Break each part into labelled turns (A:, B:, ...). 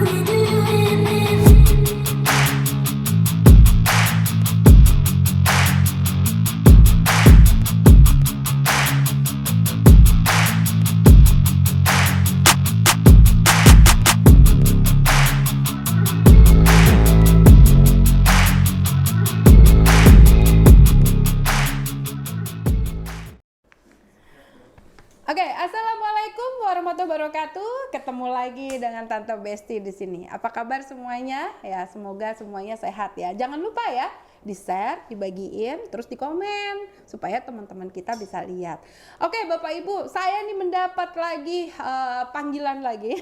A: Oke, assalamualaikum warahmatullahi wabarakatuh. Ketemu lagi dengan Tante Besti di sini. Apa kabar semuanya? Ya, semoga semuanya sehat ya. Jangan lupa ya, di-share, dibagiin, terus di-komen supaya teman-teman kita bisa lihat. Oke, Bapak Ibu, saya nih mendapat lagi panggilan lagi.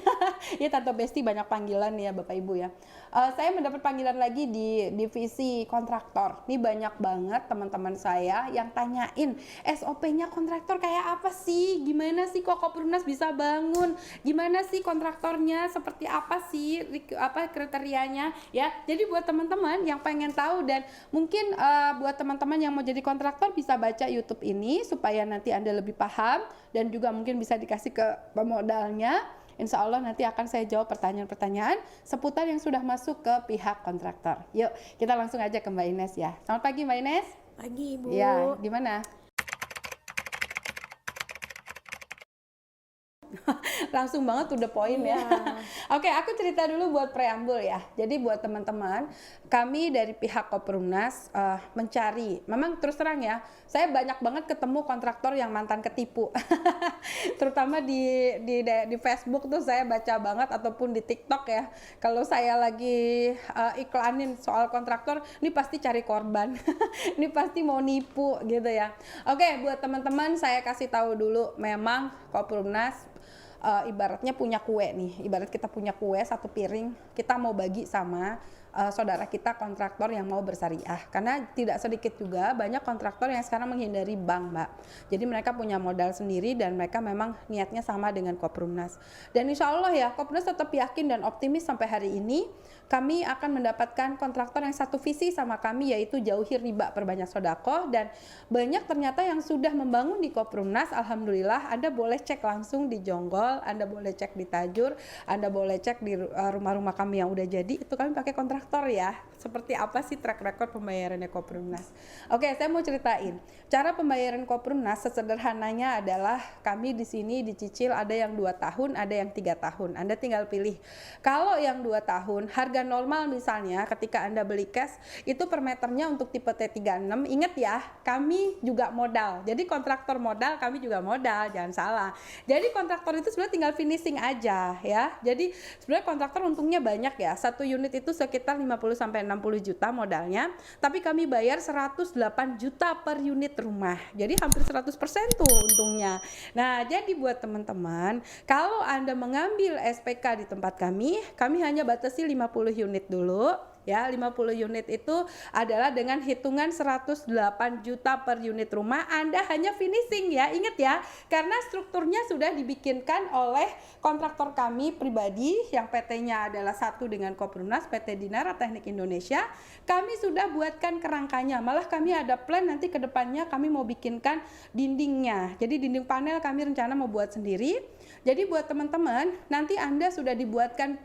A: Ya, Tante Besti banyak panggilan ya, Bapak Ibu ya. Saya mendapat panggilan lagi di divisi kontraktor. Ini banyak banget teman-teman saya yang tanyain SOP-nya kontraktor kayak apa sih? Gimana sih kok Koprunas bisa bangun? Gimana sih kontraktornya? Seperti apa sih kriterianya? Ya, jadi buat teman-teman yang pengen tahu dan mungkin buat teman-teman yang mau jadi kontraktor bisa baca YouTube ini supaya nanti Anda lebih paham dan juga mungkin bisa dikasih ke pemodalnya. Insya Allah nanti akan saya jawab pertanyaan-pertanyaan seputar yang sudah masuk ke pihak kontraktor. Yuk, kita langsung aja ke Mbak Ines ya. Selamat pagi Mbak Ines.
B: Pagi, Ibu.
A: Ya, gimana? Langsung banget to the point ya. Oke, aku cerita dulu buat preambul ya. Jadi buat teman-teman, kami dari pihak Koprunas mencari, memang terus terang ya, saya banyak banget ketemu kontraktor yang mantan ketipu. Terutama di Facebook tuh saya baca banget ataupun di TikTok ya. Kalau saya lagi iklanin soal kontraktor, ini pasti cari korban. Ini pasti mau nipu gitu ya. Oke, buat teman-teman saya kasih tahu dulu, memang Koprunas ibaratnya punya kue nih, ibarat kita punya kue satu piring, kita mau bagi sama saudara kita kontraktor yang mau bersyariah. Karena tidak sedikit juga banyak kontraktor yang sekarang menghindari bank, Mbak. Jadi mereka punya modal sendiri dan mereka memang niatnya sama dengan Koprunas. Dan insya Allah ya, Koprunas tetap yakin dan optimis sampai hari ini kami akan mendapatkan kontraktor yang satu visi sama kami, yaitu jauhi riba, perbanyak sedekah. Dan banyak ternyata yang sudah membangun di Koprunas. Alhamdulillah, Anda boleh cek langsung di Jonggol, Anda boleh cek di Tajur, Anda boleh cek di rumah-rumah kami yang udah jadi, itu kami pakai kontraktor ya. Seperti apa sih track record pembayarannya Koprunas. Oke, saya mau ceritain cara pembayaran Koprunas. Sesederhananya adalah kami di sini dicicil, ada yang 2 tahun, ada yang 3 tahun. Anda tinggal pilih. Kalau yang 2 tahun, harga normal misalnya ketika Anda beli cash itu per meternya untuk tipe T36, ingat ya, kami juga modal. Jadi kontraktor modal, kami juga modal, jangan salah. Jadi kontraktor itu sebenarnya tinggal finishing aja ya. Jadi sebenarnya kontraktor untungnya banyak ya. Satu unit itu sekitar 50 sampai 60 juta modalnya, tapi kami bayar 108 juta per unit rumah. Jadi hampir 100% tuh untungnya. Nah, jadi buat teman-teman, kalau Anda mengambil SPK di tempat kami hanya batasi 50 unit dulu ya. 50 unit itu adalah dengan hitungan 108 juta per unit rumah. Anda hanya finishing ya, ingat ya, karena strukturnya sudah dibikinkan oleh kontraktor kami pribadi yang PT-nya adalah satu dengan Koprunas, PT Dinara Teknik Indonesia. Kami sudah buatkan kerangkanya, malah kami ada plan nanti ke depannya kami mau bikinkan dindingnya. Jadi dinding panel kami rencana mau buat sendiri. Jadi buat teman-teman, nanti Anda sudah dibuatkan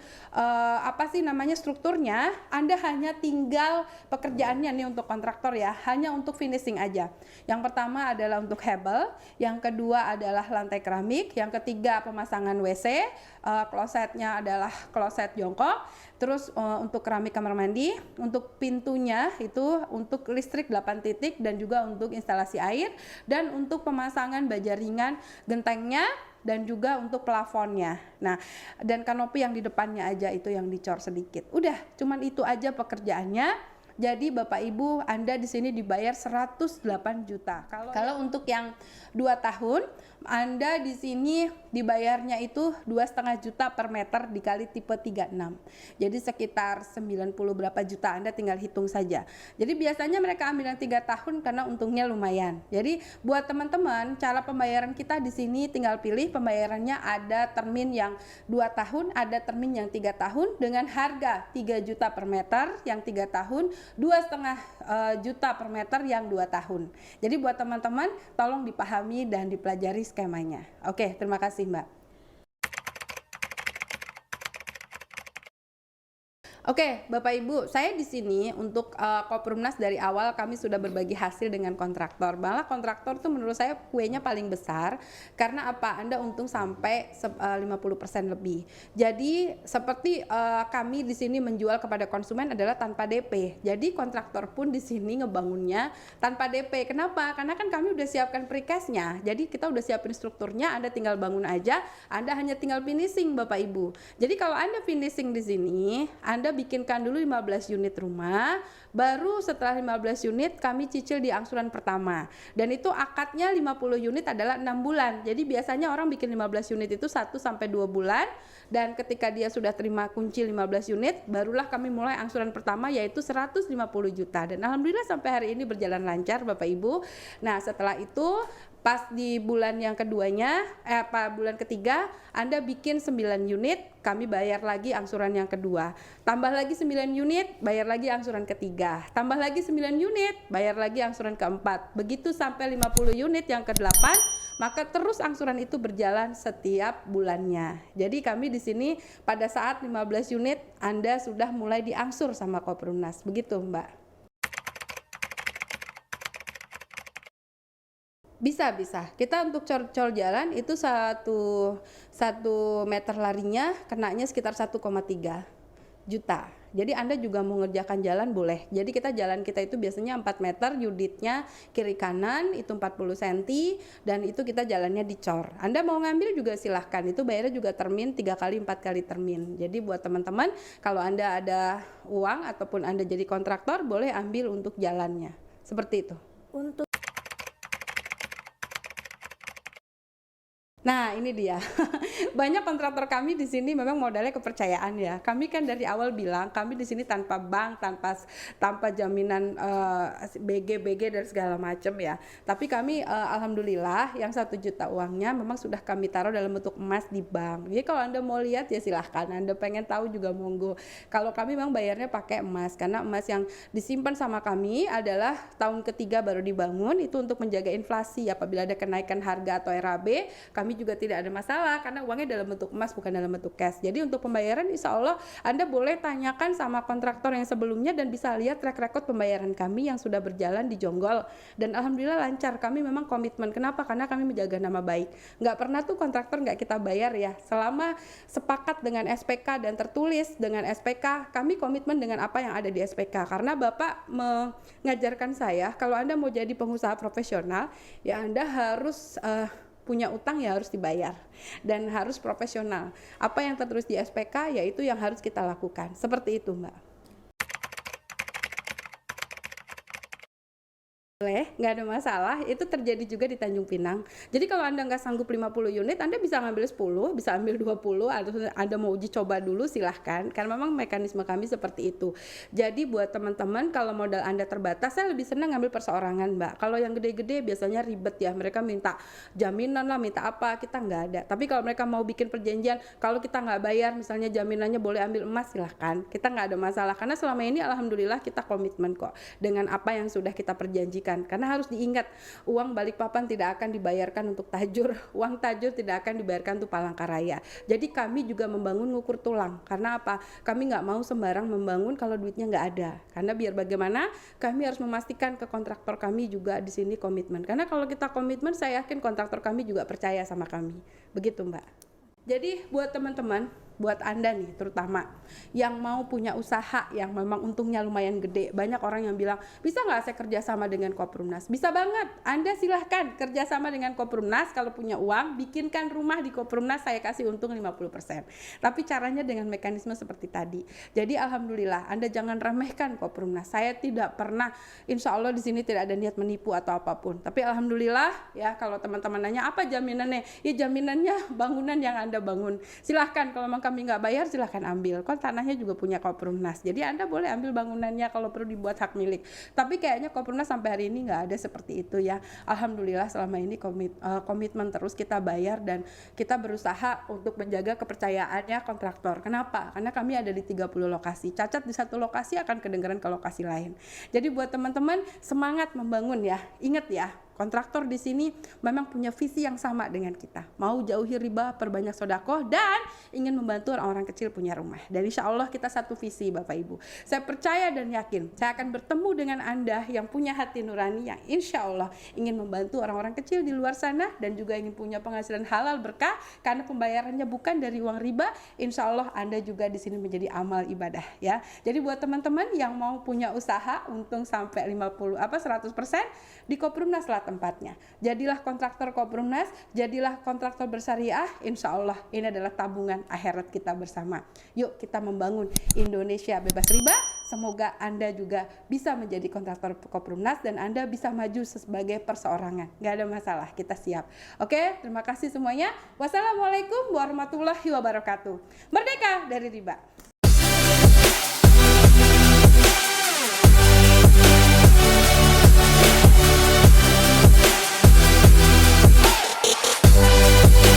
A: strukturnya, Anda hanya tinggal pekerjaannya nih untuk kontraktor ya, hanya untuk finishing aja. Yang pertama adalah untuk hebel, yang kedua adalah lantai keramik, yang ketiga pemasangan WC, klosetnya adalah kloset jongkok, terus untuk keramik kamar mandi, untuk pintunya itu untuk listrik 8 titik dan juga untuk instalasi air, dan untuk pemasangan baja ringan gentengnya dan juga untuk plafonnya. Nah, dan kanopi yang di depannya aja itu yang dicor sedikit. Udah, cuman itu aja pekerjaannya. Jadi Bapak Ibu, Anda di sini dibayar 108 juta. Kalau untuk yang 2 tahun, Anda di sini dibayarnya itu 2,5 juta per meter dikali tipe 36. Jadi sekitar 90 berapa juta, Anda tinggal hitung saja. Jadi biasanya mereka ambil yang 3 tahun karena untungnya lumayan. Jadi buat teman-teman, cara pembayaran kita di sini tinggal pilih pembayarannya, ada termin yang 2 tahun, ada termin yang 3 tahun dengan harga 3 juta per meter yang 3 tahun, 2,5 juta per meter yang 2 tahun. Jadi buat teman-teman tolong dipahami dan dipelajari skemanya. Oke, terima kasih Mbak. Oke, Bapak Ibu, saya di sini untuk Koperumnas dari awal kami sudah berbagi hasil dengan kontraktor. Malah kontraktor tuh menurut saya kuenya paling besar karena apa? Anda untung sampai 50% lebih. Jadi seperti kami di sini menjual kepada konsumen adalah tanpa DP. Jadi kontraktor pun di sini ngebangunnya tanpa DP. Kenapa? Karena kan kami udah siapkan precast-nya. Jadi kita udah siapin strukturnya, Anda tinggal bangun aja, Anda hanya tinggal finishing Bapak Ibu. Jadi kalau Anda finishing di sini, Anda bikinkan dulu 15 unit rumah, baru setelah 15 unit kami cicil di angsuran pertama. Dan itu akadnya 50 unit adalah 6 bulan. Jadi biasanya orang bikin 15 unit itu 1 sampai 2 bulan, dan ketika dia sudah terima kunci 15 unit, barulah kami mulai angsuran pertama yaitu 150 juta. Dan alhamdulillah sampai hari ini berjalan lancar Bapak Ibu. Nah, setelah itu pas di bulan yang keduanya, bulan ketiga, Anda bikin 9 unit, kami bayar lagi angsuran yang kedua. Tambah lagi 9 unit, bayar lagi angsuran ketiga. Tambah lagi 9 unit, bayar lagi angsuran keempat. Begitu sampai 50 unit yang ke-8, maka terus angsuran itu berjalan setiap bulannya. Jadi kami di sini pada saat 15 unit, Anda sudah mulai diangsur sama Koperumnas. Begitu, Mbak. Bisa. Kita untuk col jalan itu satu meter larinya kenanya sekitar 1,3 juta. Jadi Anda juga mau ngerjakan jalan boleh. Jadi jalan kita itu biasanya 4 meter, unitnya kiri kanan itu 40 cm, dan itu kita jalannya dicor. Anda mau ngambil juga silahkan, itu bayarnya juga termin 3 kali 4 kali termin. Jadi buat teman-teman, kalau Anda ada uang ataupun Anda jadi kontraktor, boleh ambil untuk jalannya. Seperti itu. Nah, ini dia. Banyak kontraktor kami di sini memang modalnya kepercayaan ya. Kami kan dari awal bilang kami di sini tanpa bank, tanpa jaminan BG dan segala macam ya. Tapi kami alhamdulillah yang 1 juta uangnya memang sudah kami taruh dalam bentuk emas di bank. Jadi kalau Anda mau lihat ya silahkan. Anda pengen tahu juga monggo. Kalau kami memang bayarnya pakai emas karena emas yang disimpan sama kami adalah tahun ketiga baru dibangun, itu untuk menjaga inflasi. Apabila ada kenaikan harga atau RAB, kami juga tidak ada masalah karena uangnya dalam bentuk emas bukan dalam bentuk cash. Jadi untuk pembayaran insya Allah Anda boleh tanyakan sama kontraktor yang sebelumnya dan bisa lihat track record pembayaran kami yang sudah berjalan di Jonggol, dan alhamdulillah lancar. Kami memang komitmen. Kenapa? Karena kami menjaga nama baik. Nggak pernah tuh kontraktor nggak kita bayar ya. Selama sepakat dengan SPK dan tertulis dengan SPK, kami komitmen dengan apa yang ada di SPK. Karena Bapak mengajarkan saya kalau Anda mau jadi pengusaha profesional ya Anda harus punya utang ya harus dibayar dan harus profesional. Apa yang tertulis di SPK yaitu yang harus kita lakukan. Seperti itu, Mbak. Boleh, nggak ada masalah. Itu terjadi juga di Tanjung Pinang. Jadi kalau Anda nggak sanggup 50 unit, Anda bisa ngambil 10, bisa ambil 20, atau Anda mau uji coba dulu silahkan. Karena memang mekanisme kami seperti itu. Jadi buat teman-teman, kalau modal Anda terbatas, saya lebih senang ngambil perseorangan, Mbak. Kalau yang gede-gede biasanya ribet ya. Mereka minta jaminan lah, minta apa, kita nggak ada. Tapi kalau mereka mau bikin perjanjian, kalau kita nggak bayar, misalnya jaminannya boleh ambil emas, silahkan. Kita nggak ada masalah. Karena selama ini alhamdulillah kita komitmen kok dengan apa yang sudah kita perjanjikan. Karena harus diingat, uang Balikpapan tidak akan dibayarkan untuk tajur, uang tajur tidak akan dibayarkan untuk Palangkaraya. Jadi kami juga membangun ngukur tulang. Karena apa? Kami nggak mau sembarang membangun kalau duitnya nggak ada. Karena biar bagaimana, kami harus memastikan ke kontraktor kami juga di sini komitmen. Karena kalau kita komitmen, saya yakin kontraktor kami juga percaya sama kami. Begitu, Mbak. Jadi buat teman-teman, buat Anda nih terutama yang mau punya usaha yang memang untungnya lumayan gede, banyak orang yang bilang, bisa nggak saya kerjasama dengan Koperumnas? Bisa banget, Anda silahkan kerjasama dengan Koperumnas. Kalau punya uang, bikinkan rumah di Koperumnas, saya kasih untung 50%. Tapi caranya dengan mekanisme seperti tadi. Jadi alhamdulillah, Anda jangan remehkan Koperumnas. Saya tidak pernah, insya Allah di sini tidak ada niat menipu atau apapun. Tapi alhamdulillah ya, kalau teman-teman nanya apa jaminannya, ya jaminannya bangunan yang Anda bangun. Silahkan, kalau memang kami nggak bayar silahkan ambil. Kan tanahnya juga punya Koperumnas. Jadi Anda boleh ambil bangunannya kalau perlu dibuat hak milik. Tapi kayaknya Koperumnas sampai hari ini nggak ada seperti itu ya. Alhamdulillah selama ini komitmen terus kita bayar dan kita berusaha untuk menjaga kepercayaannya kontraktor. Kenapa? Karena kami ada di 30 lokasi. Cacat di satu lokasi akan kedengaran ke lokasi lain. Jadi buat teman-teman semangat membangun ya. Ingat ya, Kontraktor di sini memang punya visi yang sama dengan kita, mau jauhi riba, perbanyak sedekah, dan ingin membantu orang-orang kecil punya rumah. Dan insya Allah kita satu visi Bapak Ibu. Saya percaya dan yakin saya akan bertemu dengan Anda yang punya hati nurani, yang insya Allah ingin membantu orang-orang kecil di luar sana, dan juga ingin punya penghasilan halal berkah karena pembayarannya bukan dari uang riba. Insya Allah Anda juga di sini menjadi amal ibadah ya. Jadi buat teman-teman yang mau punya usaha untung sampai 100%, di Koperumnas lah tempatnya. Jadilah kontraktor Koperumnas, jadilah kontraktor bersyariah. Insya Allah ini adalah tabungan akhirat kita bersama. Yuk kita membangun Indonesia bebas riba. Semoga Anda juga bisa menjadi kontraktor Koperumnas dan Anda bisa maju sebagai perseorangan. Gak ada masalah, kita siap. Oke, terima kasih semuanya. Wassalamualaikum warahmatullahi wabarakatuh. Merdeka dari riba.